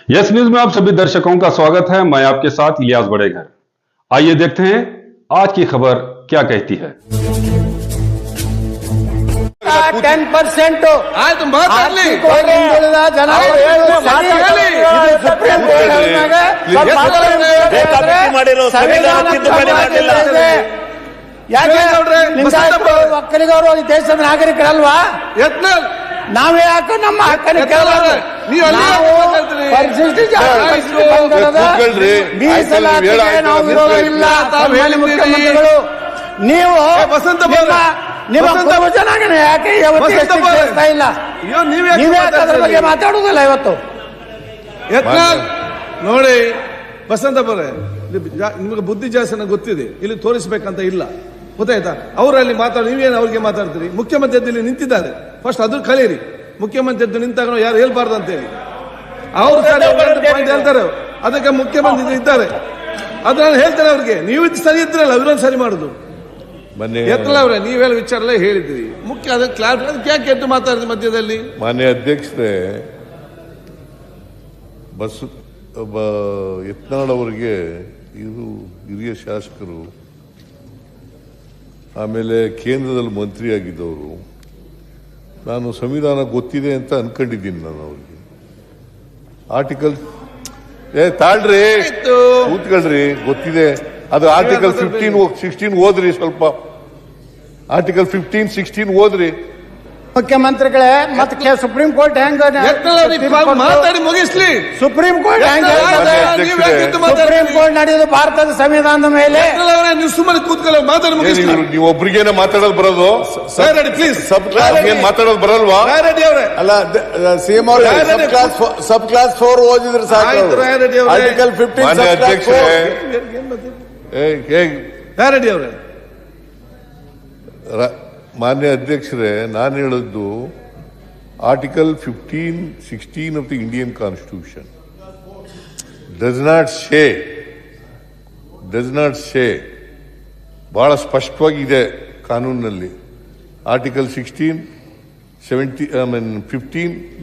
Yes news में आप सभी दर्शकों का स्वागत है। मैं आपके साथ इलियास बड़ेघर। आइए देखते हैं आज की खबर क्या कहती है। 10% ಆಯ್ತು ಮಾತಾಡ್ಲಿ ಹಿಂದುಳಿದ ಜನ ಯಾಕೆ ಒಕ್ಕಲಿಗರು ದೇಶದ ನಾಗರಿಕರಲ್ವಾ? ಯತ್ನಾಳ್ ನಾವೇ ಯಾಕೆ ನಮ್ಮ ಹಕ್ಕನ್ನು ಕೇಳಲ್ಲ? ಮೀಸಲಾತಿಗೆ ನಾವು ವಿರೋಧ ಇಲ್ಲ. ಮುಖ್ಯಮಂತ್ರಿಗಳು ನೀವು ನಿಮ್ಮ ಜನಾಂಗನ ಯಾಕೆ ಕೇಳ್ತಾ ಇಲ್ಲ? ನೀವೇ ಅದರ ಬಗ್ಗೆ ಮಾತಾಡುವುದಿಲ್ಲ ಇವತ್ತು. ಯತ್ನಾಳ್ ನೋಡಿ ವಸಂತ ಬರೇ, ನಿಮಗೆ ಬುದ್ಧಿ ಜಾಸ್ತಿ ಗೊತ್ತಿದೆ, ಇಲ್ಲಿ ತೋರಿಸ್ಬೇಕಂತ ಇಲ್ಲ, ಗೊತ್ತಾಯ್ತಾ? ಅವರಲ್ಲಿ ಮಾತಾಡಿ ನೀವೇನು ಅವ್ರಿಗೆ ಮಾತಾಡ್ತೀರಿ? ಮುಖ್ಯಮಂತ್ರಿ ಎದ್ದು ಇಲ್ಲಿ ನಿಂತಿದ್ದಾರೆ, ಫಸ್ಟ್ ಅದು ಕಲೀರಿ. ಮುಖ್ಯಮಂತ್ರಿ ಎದ್ದು ನಿಂತಾಗ ಯಾರು ಹೇಳ್ಬಾರ್ದು ಅಂತ ಹೇಳಿ ಅವ್ರು ಹೇಳ್ತಾರೆ, ಅದಕ್ಕೆ ಮುಖ್ಯಮಂತ್ರಿ ಇದ್ದಾರೆ, ಅದನ್ನ ಹೇಳ್ತಾರೆ ಅವ್ರಿಗೆ. ನೀವು ಸರಿ ಇದ್ರಲ್ಲ, ಅವರನ್ನು ಸರಿ ಮಾಡುದು. ಎತ್ತಲ್ಲ ಅವ್ರೆ, ನೀವೆಲ್ಲ ವಿಚಾರ ಎಲ್ಲ ಹೇಳಿದ್ರಿ, ಮುಖ್ಯ ಅದಕ್ಕೆ ಕ್ಲಾರಿಟಿ ಯಾಕೆ ಎದ್ದು ಮಾತಾಡಿದ್ರಿ ಮಧ್ಯದಲ್ಲಿ? ಮಾನ್ಯ ಅಧ್ಯಕ್ಷರೇ, ಯತ್ನಾಳ್ ಅವರಿಗೆ ಇವರು ಹಿರಿಯ ಶಾಸಕರು, ಆಮೇಲೆ ಕೇಂದ್ರದಲ್ಲಿ ಮಂತ್ರಿ ಆಗಿದ್ದವರು. ನಾನು ಸಂವಿಧಾನ ಗೊತ್ತಿದೆ ಅಂತ ಅನ್ಕೊಂಡಿದ್ದೀನಿ. ನಾನು ಅವ್ರಿಗೆ ಆರ್ಟಿಕಲ್ ತಾಳ್ರಿ ಕೂತ್ಕೊಳ್ರಿ, ಗೊತ್ತಿದೆ ಅದು. ಆರ್ಟಿಕಲ್ 16 ಓದ್ರಿ, ಸ್ವಲ್ಪ ಆರ್ಟಿಕಲ್ 15-16 ಓದ್ರಿ. ಮುಖ್ಯಮಂತ್ರಿಗಳೇ, ಮತ್ತೆ ಸುಪ್ರೀಂ ಕೋರ್ಟ್ ಹೆಂಗ ಮಾತಾಡಿ ಮುಗಿಸ್ಲಿ? ಸುಪ್ರೀಂ ಕೋರ್ಟ್ ಸುಪ್ರೀಂ ಕೋರ್ಟ್ ನಡೆಯೋದು ಭಾರತದ ಸಂವಿಧಾನದ ಮೇಲೆ. ನೀವು ಸುಮ್ಮನೆ ಕೂತ್ಕೊಳ್ಳೋ, ಮಾತಾಡಿ ಮುಗಿಸ್ಲಿ. ನೀವು ಒಬ್ರಿಗೇನೆ ಮಾತಾಡೋದು ಬರೋದು? ಪ್ಲೀಸ್ ಮಾತಾಡೋದು ಬರಲ್ವಾ? ಅಲ್ಲ, ಸಿಎಂ ಅವರು ಸಬ್ ಕ್ಲಾಸ್ 4 ಓದಿದ್ರೆ ಸಾಕು. ಆರ್ಟಿಕಲ್ 15 ಅಧ್ಯಕ್ಷರೇ, ರೆಡ್ಡಿ ಅವರೇ, ಮಾನ್ಯ ಅಧ್ಯಕ್ಷರೇ, ನಾನು ಹೇಳದ್ದು article 15-16 of the Indian constitution does not say ಬಹಳ ಸ್ಪಷ್ಟವಾಗಿದೆ ಕಾನೂನಿನಲ್ಲಿ. ಆರ್ಟಿಕಲ್ 15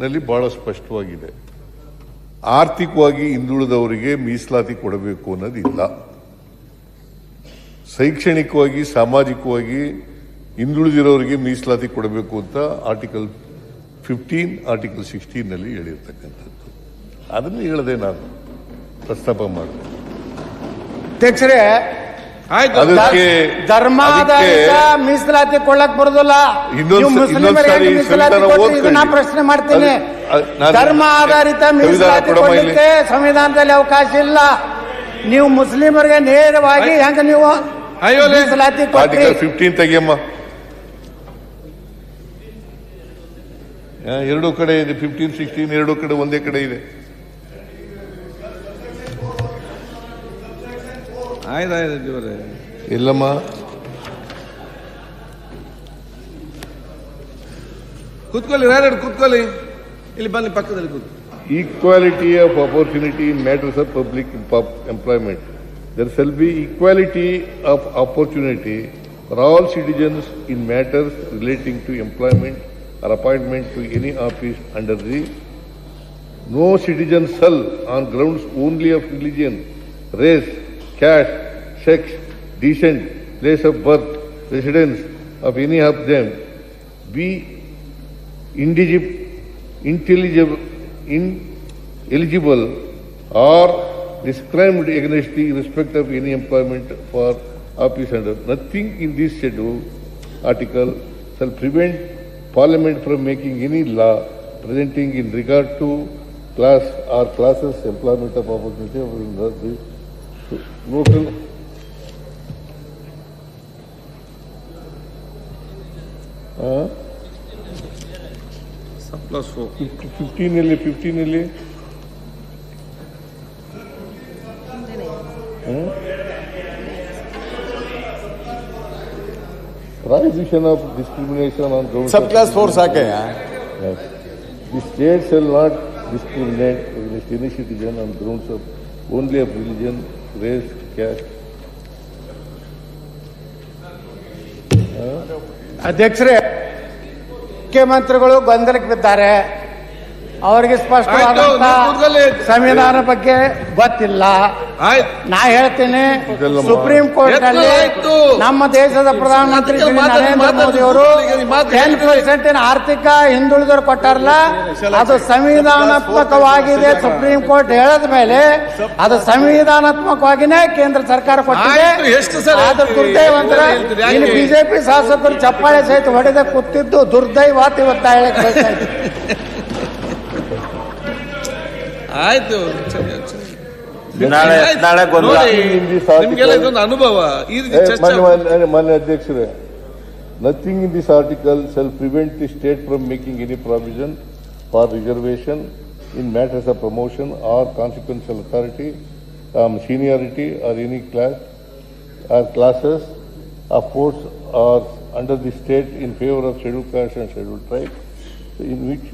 ನಲ್ಲಿ ಬಹಳ ಸ್ಪಷ್ಟವಾಗಿದೆ. ಆರ್ಥಿಕವಾಗಿ ಹಿಂದುಳಿದವರಿಗೆ ಮೀಸಲಾತಿ ಕೊಡಬೇಕು ಅನ್ನೋದಿಲ್ಲ. ಶೈಕ್ಷಣಿಕವಾಗಿ, ಸಾಮಾಜಿಕವಾಗಿ ಹಿಂದುಳಿದಿರೋರಿಗೆ ಮೀಸಲಾತಿ ಕೊಡಬೇಕು ಅಂತ ಆರ್ಟಿಕಲ್ 15, ಆರ್ಟಿಕಲ್ 16 ನಲ್ಲಿ ಹೇಳಿರ್ತಕ್ಕಂಥದ್ದು. ಅದನ್ನು ಹೇಳದೆ ನಾನು ಪ್ರಸ್ತಾಪ ಮಾಡಿದೆ. ಅಧ್ಯಕ್ಷರೇ, ಅದಕ್ಕೆ ಧರ್ಮಾಧಾರಿತ ಮೀಸಲಾತಿ ಕೊಳ್ಳಕ್ ಬರುದಿಲ್ಲ. ನಾ ಪ್ರಶ್ನೆ ಮಾಡ್ತೀನಿ, ಧರ್ಮ ಆಧಾರಿತ ಮೀಸಲಾತಿ ಕೊಡಲಿಕ್ಕೆ ಸಂವಿಧಾನದಲ್ಲಿ ಅವಕಾಶ ಇಲ್ಲ. ನೀವು ಮುಸ್ಲಿಮರಿಗೆ ನೇರವಾಗಿ ಹೆಂಗ ನೀವು ಮೀಸಲಾತಿ ಕೊಟ್ರಿ? 15 ತೆಗಿಯಮ್ಮ. ಎರಡೂ ಕಡೆ ಇದೆ, 15-16 ಎರಡೂ ಕಡೆ ಒಂದೇ ಕಡೆ ಇದೆ. ಇಲ್ಲಮ್ಮ, ಕೂತ್ಕೊಳ್ಳಿ, ಕೂತ್ಕೊಳ್ಳಿ, ಇಲ್ಲಿ ಬನ್ನಿ, ಪಕ್ಕದಲ್ಲಿ ಕೂತ್ಕೊಳ್ಳಿ. Equality of opportunity in matters of public employment. There shall be equality of opportunity for all citizens in matters relating to employment or appointment to any office under the no citizen shall, on grounds only of religion, race, caste, sex, descent, place of birth, residence of any of them, be ineligible or discriminated against the respect of any employment for office under. Nothing in this schedule article shall prevent Parliament from making any law presenting in regard to class or classes employment of opportunity of the local. Plus 4. 15 ಇಲ್ಲಿ prohibition of discrimination on grounds. सब class 4 साके हैं. Yes. The state shall not discriminate against any citizen on grounds of only of religion, race, caste. ಅಧ್ಯಕ್ಷರೇ, ಮುಖ್ಯಮಂತ್ರಿಗಳು ಗೊಂದಲಕ್ಕೆ ಬಿದ್ದಾರೆ. ಅವರಿಗೆ ಸ್ಪಷ್ಟವಾದಂತ ಸಂವಿಧಾನ ಬಗ್ಗೆ ಗೊತ್ತಿಲ್ಲ. ನಾ ಹೇಳ್ತೇನೆ, ಸುಪ್ರೀಂ ಕೋರ್ಟ್ ನಲ್ಲಿ ನಮ್ಮ ದೇಶದ ಪ್ರಧಾನಮಂತ್ರಿ ಶ್ರೀ ನರೇಂದ್ರ ಮೋದಿ ಅವರು 10% ಆರ್ಥಿಕ ಹಿಂದುಳಿದವರು ಕೊಟ್ಟಾರಲ್ಲ, ಅದು ಸಂವಿಧಾನಾತ್ಮಕವಾಗಿದೆ. ಸುಪ್ರೀಂ ಕೋರ್ಟ್ ಹೇಳದ ಮೇಲೆ ಅದು ಸಂವಿಧಾನಾತ್ಮಕವಾಗಿನೇ ಕೇಂದ್ರ ಸರ್ಕಾರ ಕೊಟ್ಟಿದೆ. ಆದ್ರೆ ದುರ್ದೈವಂತರ ಇಲ್ಲಿ ಬಿಜೆಪಿ ಶಾಸಕರು ಚಪ್ಪಾಳೆ ಸಹಿತ ಹೊಡೆದ ಕೂತಿದ್ದು ದುರ್ದೈವ ಇವತ್ತ ಹೇಳಕ್ ಬೇಕಾಯ್ತು. ಆಯ್ತು, ಅನುಭವ ಈ ರೀತಿ ಮಾನ್ಯ ಅಧ್ಯಕ್ಷರೇ, nothing in this article shall prevent the state from making any provision for reservation in matters of promotion or consequential authority, seniority or any class or classes of force or under the state in favor of scheduled castes and scheduled tribes in which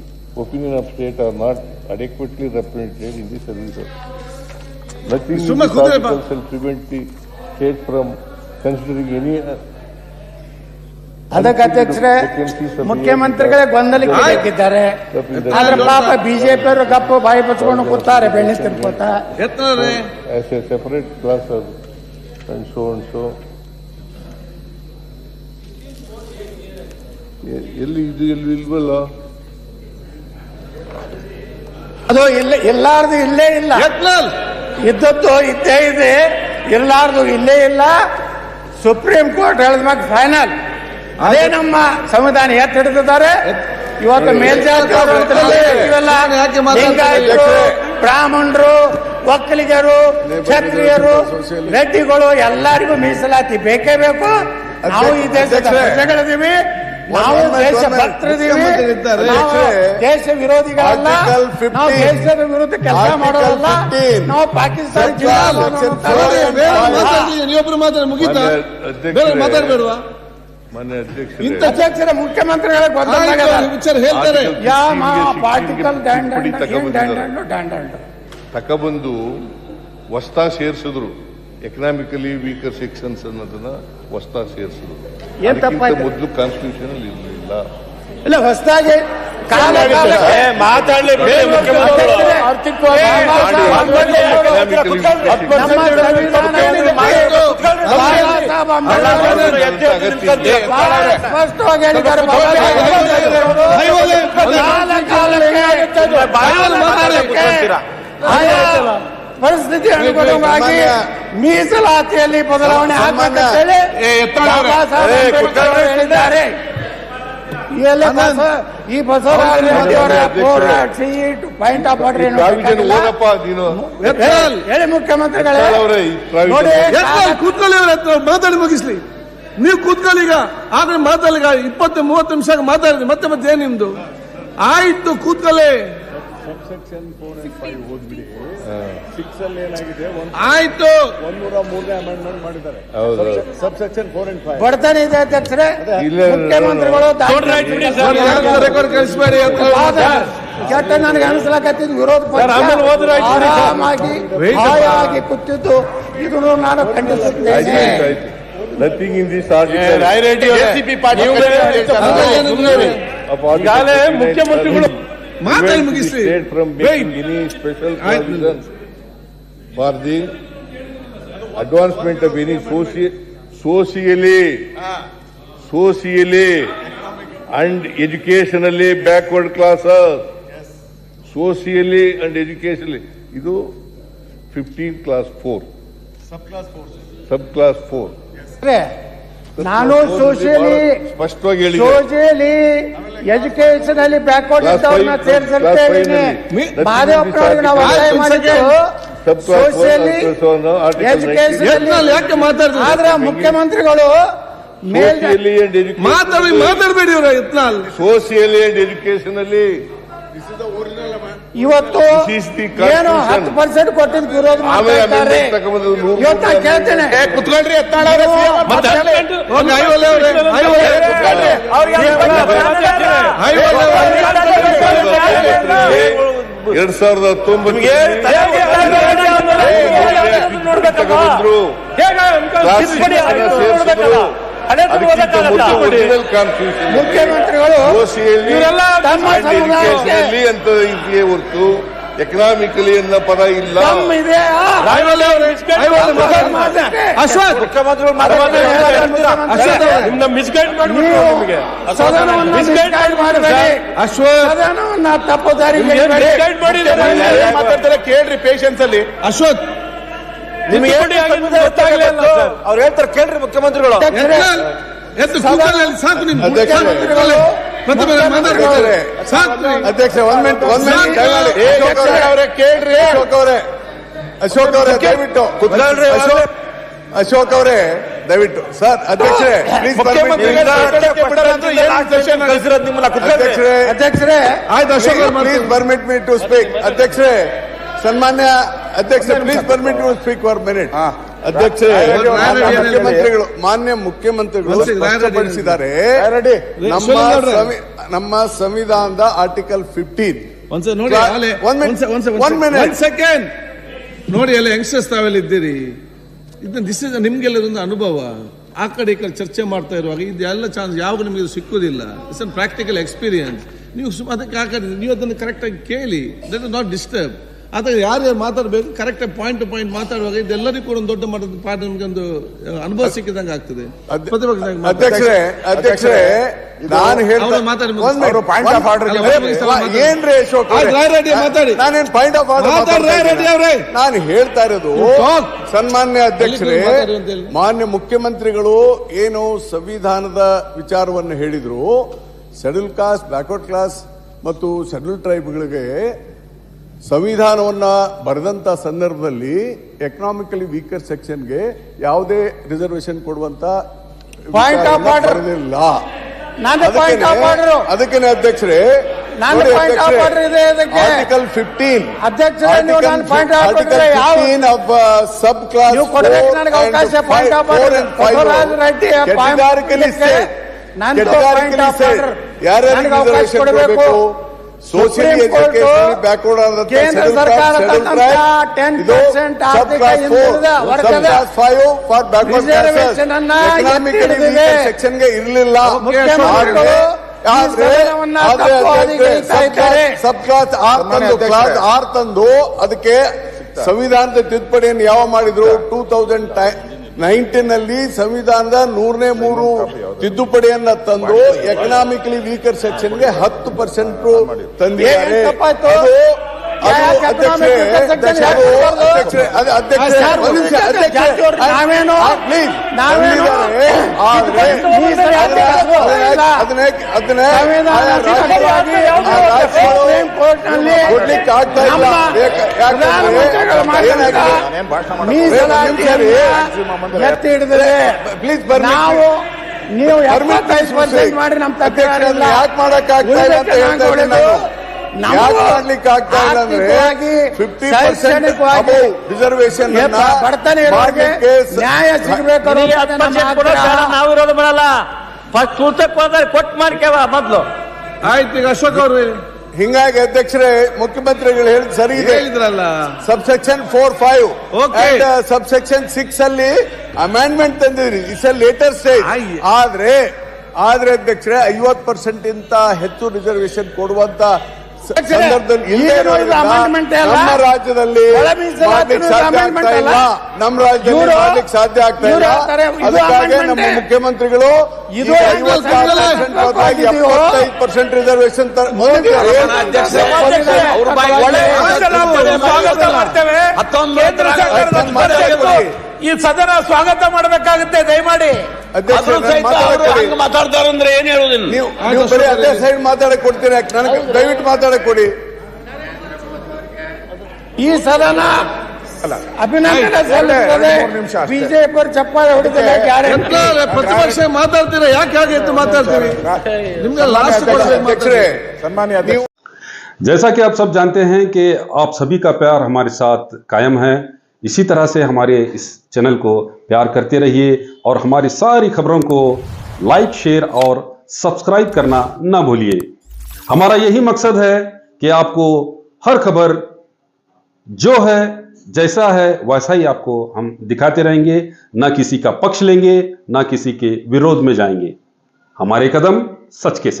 opinion of state are not adequately represented in the services. Nothing in this article shall prevent the state from considering any ಅದಕ್ಕೆ ಅಧ್ಯಕ್ಷರೇ, ಮುಖ್ಯಮಂತ್ರಿಗಳೇ ಗೊಂದಲಕ್ಕೆ ಬೇಕಿದ್ದಾರೆ. ಆದ್ರೆ ಪಾಪ BJP ಅವರು ಗಪ್ಪು ಬಾಯಿ ಬಚ್ಕೊಂಡು ಕೂತಾರೆ ಬೆಣ್ಣೆ ತಿನ್ಕೋತ. as a separate class of and so and so. ಎಲ್ಲಿ ಇದು ಎಲ್ಲಿ ಇಲ್ವಲ್ಲ, ಅದು ಇಲ್ಲಾರ್ದು ಇಲ್ಲೇ ಇಲ್ಲ, ಇದ್ದದ್ದು ಇದ್ದೇ ಇದೆ, ಇರ್ಲಾರ್ದು ಇಲ್ಲೇ ಇಲ್ಲ. ಸುಪ್ರೀಂ ಕೋರ್ಟ್ ಹೇಳಿದ್ಮಾಗ ಫೈನಲ್. ಅದೇ ನಮ್ಮ ಸಂವಿಧಾನ ಎತ್ತಿ ಹಿಡಿದಿದ್ದಾರೆ. ಇವತ್ತು ಮೇಲ್ಜಾತಿ ಲಿಂಗಾಯತರು, ಬ್ರಾಹ್ಮಣರು, ಒಕ್ಕಲಿಗರು, ಕ್ಷತ್ರಿಯರು, ರೆಡ್ಡಿಗಳು ಎಲ್ಲರಿಗೂ ಮೀಸಲಾತಿ ಬೇಕೇ ಬೇಕು. ನಾವು ಈ ದೇಶದ ಪ್ರಜೆಗಳಿದ್ದೀವಿ, ನಾವು ದೇಶ ಭಕ್ತರಿದ್ದೀವಿ, ದೇಶ ವಿರೋಧಿಗಳಲ್ಲ, ನಾವು ದೇಶದ ವಿರುದ್ಧ ಕೆಲಸ ಮಾಡೋದಲ್ಲ. ನಾವು ಪಾಕಿಸ್ತಾನ ನೀವೊಬ್ರು ಮಾತಾಡ ಮುಗಿತಾ ಮಾತಾಡ್ಬೇಡವಾ? ಅಧ್ಯಕ್ಷರ ಮುಖ್ಯಮಂತ್ರಿಗಳ ವಿಚಾರ ಹೇಳ್ತಾರೆ. ಪಾರ್ಟಿಕಲ್ ತಕಬಂದು ಹೊಸ್ತಾ ಸೇರಿಸಿದ್ರು, ಎಕನಾಮಿಕಲಿ ವೀಕರ್ ಸೆಕ್ಷನ್ಸ್ ಅನ್ನೋದನ್ನ ಹೊಸ್ತಾ ಸೇರಿಸಿದ್ರು. ಮೊದಲು ಕಾನ್ಸ್ಟಿಟ್ಯೂಷನ್ ಅಲ್ಲಿ ಇರಲಿಲ್ಲ. ಇಲ್ಲ, ಹೊಸದಾಗಿ ಸ್ಪಷ್ಟವಾಗಿ ಹೇಳಿದ್ದಾರೆ. ಪರಿಸ್ಥಿತಿ ಅನುಗುಣವಾಗಿ ಮೀಸಲಾತಿಯಲ್ಲಿ ಬದಲಾವಣೆ ಆಗಬೇಕಂತೇಳಿ ಹೇಳಿದ್ದಾರೆ. ಈ ಬಸವರಾಜ ಪಾಯಿಂಟ್ ಆಫ್ ಆರ್ಡರ್ ಹೇಳಿ ಮುಖ್ಯಮಂತ್ರಿಗಳೇ. ಕೂತ್ಕೊಳ್ಳಿ, ಮಾತಾಡಿ ಮುಗಿಸ್ಲಿ. ನೀವು ಕೂತ್ಕೊಳ್ಳಿ. ಈಗ ಆದ್ರೆ ಮಾತಾಡಿ 20-30 ನಿಮಿಷ ಮಾತಾಡಿದ್ರಿ. ಮತ್ತೆ ಏನ್ ನಿಮ್ದು? ಆಯ್ತು, ಕೂತ್ಕೊಳ್ಳಿ. ಆಯ್ತು, 103 ಅಮೆಂಡ್ಮೆಂಟ್ ಮಾಡಿದ್ದಾರೆ. ಸಬ್ಸೆಕ್ಷನ್ 4 and 5 ಬಡತನ ಇದೆ ಅಧ್ಯಕ್ಷರೇ. ಮುಖ್ಯಮಂತ್ರಿಗಳು ಕಳಿಸ್ಬೇಡಿ. ಕೆಟ್ಟ ನನಗೆ ಅನಿಸ್ಲಾಕತ್ತಿದ್ದು ವಿರೋಧ ಆರಾಮಾಗಿ ಹಾಯಾಗಿ ಕೂತಿದ್ದು ಇದನ್ನು ನಾನು ಖಂಡಿಸುತ್ತೇನೆ. Nothing in this article. ಮುಖ್ಯಮಂತ್ರಿಗಳು ಮಾತಾಡಿ ಮುಗಿಸ್ಲಿ. State from making any special provisions for the advancement of any socially and educationally backward classes. Socially and educationally. ಇದು 15 class 4. Sub class 4. ನಾನು ಸೋಷಿಯಲಿ ಎಜುಕೇಶನ್ ಅಲ್ಲಿ ಬ್ಯಾಕ್ವರ್ಡ್ ಇದ್ದವ್ರನ್ನ ಸೇರಿಸಿರ್ತೇನೆ. ಮಾದೇವಪ್ಪನವ್ರಿಗೆ ನಾವು ಒತ್ತಾಯ ಮಾಡಿದ್ದೆವು. ಸೋಷಿಯಲಿ ಎಜುಕೇಶನ್ ಆದ್ರೆ ಮುಖ್ಯಮಂತ್ರಿಗಳು ಮಾತಾಡಬೇಡಿ. ಸೋಷಿಯಲಿ ಅಂಡ್ ಎಜುಕೇಶನ್ ಅಲ್ಲಿ ಇವತ್ತು ಏನು 10% ಕೊಟ್ಟಿದ್ದು ವಿರೋಧ ಮಾಡ್ತಾರೆ. ಇವತ್ತು ಕೇಳ್ತೇನೆ, ಕುತ್ಕೊಳ್ರಿ. 2019 ಒರಿಜಿನಲ್ ಕಾನ್ಸ್ಟಿಟ್ಯೂಷನ್ ಮುಖ್ಯಮಂತ್ರಿಗಳು ಇವರೆಲ್ಲ ತಮ್ಮ ಸಮುದಾಯಕ್ಕೆ ಅಂತ ಇದೆಯೇ ಹೊರತು ಎಕನಾಮಿಕಲಿ ಅನ್ನೋ ಪದ ಇಲ್ಲ. ತಪ್ಪು ದಾರಿ ಕೇಳ್ರಿ ಪೇಷನ್ಸ್ ಅಲ್ಲಿ. ಅಶ್ವಥ್ ನಿಮಗೆ ಅವ್ರು ಹೇಳ್ತಾರೆ ಕೇಳ್ರಿ ಮುಖ್ಯಮಂತ್ರಿಗಳು. ಸಾಕು ನಿಮ್ ಅಧ್ಯಕ್ಷ ಒಂದ್ ಮಿನಿಟ್ ಅವರೇ ಕೇಳ್ರಿ. ಅಶೋಕ್ ಅವರೇ ದಯವಿಟ್ಟು ಅಶೋಕ್ ಅವರೇ ದಯವಿಟ್ಟು ಸರ್. ಅಧ್ಯಕ್ಷರೇ please permit me to speak. ಅಧ್ಯಕ್ಷರೇ ಸನ್ಮಾನ್ಯ ಅಧ್ಯಕ್ಷ please permit to speak for minute. ಅಧ್ಯಕ್ಷರೇ ಮಾನ್ಯ ಮುಖ್ಯಮಂತ್ರಿಗಳು ಸ್ಪಷ್ಟಪಡಿಸಿದ್ದಾರೆ ನಮ್ಮ ಸಂವಿಧಾನದ ಆರ್ಟಿಕಲ್ 15 ಸೆಕೆಂಡ್ ನೋಡಿ ಎಲ್ಲ ಯಂಗ್ಸ್ಟರ್ಸ್ ತಾವೆಲ್ಲ ಇದ್ದೀರಿ. ದಿಸ್ ಇಸ್ ನಿಮ್ಗೆಲ್ಲರಿಂದ ಅನುಭವ. ಆ ಕಡೆ ಈ ಕಡೆ ಚರ್ಚೆ ಮಾಡ್ತಾ ಇರುವಾಗ ಇದೆಲ್ಲ ಚಾನ್ಸ್ ಯಾವಾಗ ನಿಮಗೆ ಸಿಕ್ಕುದಿಲ್ಲ. It's an practical experience. ನೀವು ಅದಕ್ಕೆ ಹಾಕಿದ್ರೆ ನೀವು ಅದನ್ನು ಕರೆಕ್ಟಾಗಿ ಕೇಳಿ. That is not disturb. ಆದರೆ ಯಾರ್ಯಾರು ಮಾತಾಡಬೇಕು ಕರೆಕ್ಟಾಗಿ ಪಾಯಿಂಟ್ ಟು ಪಾಯಿಂಟ್ ಮಾತಾಡುವಾಗ ಇದೆಲ್ಲರಿಗೂ ಕೂಡ ಒಂದು ದೊಡ್ಡ ಮಟ್ಟದ ಪಾಠ ನಮಗೊಂದು ಅನುಭವ ಸಿಕ್ಕಿದಂಗೆ ಆಗ್ತದೆ. ಅಧ್ಯಕ್ಷರೇ ನಾನು ಏನ್ರಿ ಅಶೋಕ್ ನಾನೇನ್ ಪಾಯಿಂಟ್ ಆಫ್ ಆರ್ಡರ್ ನಾನು ಹೇಳ್ತಾ ಇರೋದು ಸನ್ಮಾನ್ಯ ಅಧ್ಯಕ್ಷರೇ, ಮಾನ್ಯ ಮುಖ್ಯಮಂತ್ರಿಗಳು ಏನು ಸಂವಿಧಾನದ ವಿಚಾರವನ್ನು ಹೇಳಿದ್ರು, ಶೆಡ್ಯೂಲ್ ಕಾಸ್ಟ್, ಬ್ಯಾಕ್ವರ್ಡ್ ಕ್ಲಾಸ್ ಮತ್ತು ಶೆಡ್ಯೂಲ್ ಟ್ರೈಬ್ಗಳಿಗೆ ಸಂವಿಧಾನವನ್ನ ಬರೆದಂತ ಸಂದರ್ಭದಲ್ಲಿ ಎಕನಾಮಿಕಲಿ ವೀಕರ್ ಸೆಕ್ಷನ್ಗೆ ಯಾವುದೇ ರಿಸರ್ವೇಶನ್ ಕೊಡುವಂತ ಬರೆದಿಲ್ಲ. ಅದಕ್ಕೆ ಅಧ್ಯಕ್ಷರೇ ಆರ್ಟಿಕಲ್ 15 ಸಬ್ ಕ್ಲಾಸ್ ಯಾರ್ಯಾರಿಗೆ ರಿಸರ್ವೇಶನ್ ಕೊಡಬೇಕು, ಸೋಷಿಯಲ್ ಎಜುಕೇಶನ್ ಬ್ಯಾಕ್ವರ್ಡ್ ಆದಂತ ಸೆಕ್ಷನ್ಗೆ ಇರಲಿಲ್ಲ. ಸಬ್ ಕ್ಲಾಸ್ ಆರ್ ತಂದು ಅದಕ್ಕೆ ಸಂವಿಧಾನದ ತಿದ್ದುಪಡಿಯನ್ನು ಯಾವ ಮಾಡಿದ್ರು 2019 ನಲ್ಲಿ ಸಂವಿಧಾನದ 103 ತಿದ್ದುಪಡಿಯನ್ನ ತಂದು ಎಕನಾಮಿಕಲಿ ವೀಕರ್ ಸೆಕ್ಷನ್ಗೆ 10% ತಂದಿದ್ದಾರೆ. ಕೊಡ್ಲಿಕ್ಕೆ ಆಗ್ತಾ ಇಲ್ಲ. ಎತ್ತಿ ಹಿಡಿದ್ರೆ ಪ್ಲೀಸ್ ನಾವು ನೀವು 75% ಮಾಡಿ ನಮ್ಮ ತಪ್ಪಿಲ್ಲ. ಯಾಕೆ ಮಾಡಕ್ ಆಗ್ತಾ ಇಲ್ಲ ಅಂತ ಹೇಳ್ತಾ ಇದ್ದೀನಿ. ಮಾಡ್ಲಿಕ್ಕೆ ಆಗ್ತಾ ಇಲ್ಲ ಅಂದ್ರೆ 50% ರಿಸರ್ವೇಶನ್ ನ್ಯಾಯ ಸಿಗಬೇಕು. ನಾವು ವಿರೋಧ ಮಾಡಲ್ಲ. ಫಸ್ಟ್ ಕೊಟ್ಟು ಮಾಡ್ಕೇವ ಮೊದ್ಲು. ಆಯ್ತು. ಈಗ ಅಶೋಕ್ ಅವರು ಹಿಂಗಾಗಿ ಅಧ್ಯಕ್ಷರೇ ಮುಖ್ಯಮಂತ್ರಿಗಳು ಹೇಳಿದ್ ಸರಿ ಇದೆ. ಹೇಳಿದ್ರಲ್ಲ ಸಬ್ಸೆಕ್ಷನ್ 4-5 ಸಬ್ಸೆಕ್ಷನ್ 6 ಅಲ್ಲಿ ಅಮೆಂಡ್ಮೆಂಟ್ ತಂದಿದ್ರಿ. It's a later stage. ಆದ್ರೆ ಅಧ್ಯಕ್ಷರೇ 50% ಇಂತ ಹೆಚ್ಚು ರಿಸರ್ವೇಶನ್ ಕೊಡುವಂತ ಸಂದರ್ಭದಲ್ಲಿ ನಮ್ಮ ರಾಜ್ಯದಲ್ಲಿ ಮಾಡ್ಲಿಕ್ಕೆ ಸಾಧ್ಯ ಆಗ್ತಾ ಇಲ್ಲ. ನಮ್ಮ ರಾಜ್ಯದಲ್ಲಿ ಮಾಡ್ಲಿಕ್ಕೆ ಸಾಧ್ಯ ಆಗ್ತಾ ಇಲ್ಲ. ಅದಕ್ಕಾಗಿ ನಮ್ಮ ಮುಖ್ಯಮಂತ್ರಿಗಳು 75% ರಿಸರ್ವೇಶನ್ ಈ ಸದನ ಸ್ವಾಗತ ಮಾಡಬೇಕಾಗುತ್ತೆ. ದಯಮಾಡಿ ಮಾತಾಡ್ತಾರೆ ಅಂದ್ರೆ ಏನ್ ಹೇಳುದಿಲ್ಲ. ನೀವು ಬರೀ ಅದೇ ಸೈಡ್ ಮಾತಾಡಕ್ ಕೊಡ್ತೀರಾ? ನನಗೆ ದಯವಿಟ್ಟು ಮಾತಾಡಕ್ ಕೊಡಿ. ಈ ಸದನ ಅಭಿನಂದನೆ ಸಲ್ಲಿಸುತ್ತದೆ. ಬಿಜೆಪಿ ಚಪ್ಪಾಳೆ ಹೊಡಿತಾರೆ. ಪ್ರತಿಪಕ್ಷ ಮಾತಾಡ್ತೀರಾ? ಯಾಕೆ ಹಾಗೆ ಎತ್ತು ಮಾತಾಡ್ತೀವಿ? ನಿಮ್ಗೆ ಲಾಸ್ಟ್ ಸನ್ಮಾನ್ಯ जैसा कि आप सब जानते हैं कि आप सभी का प्यार हमारे साथ कायम है। इसी तरह से हमारे इस चैनल को प्यार करते रहिए और हमारी सारी खबरों को लाइक, शेयर और सब्सक्राइब करना ना भूलिए। हमारा यही मकसद है कि आपको हर खबर जो है जैसा है वैसा ही आपको हम दिखाते रहेंगे, ना किसी का पक्ष लेंगे, ना किसी के विरोध में जाएंगे। हमारे कदम सच के साथ।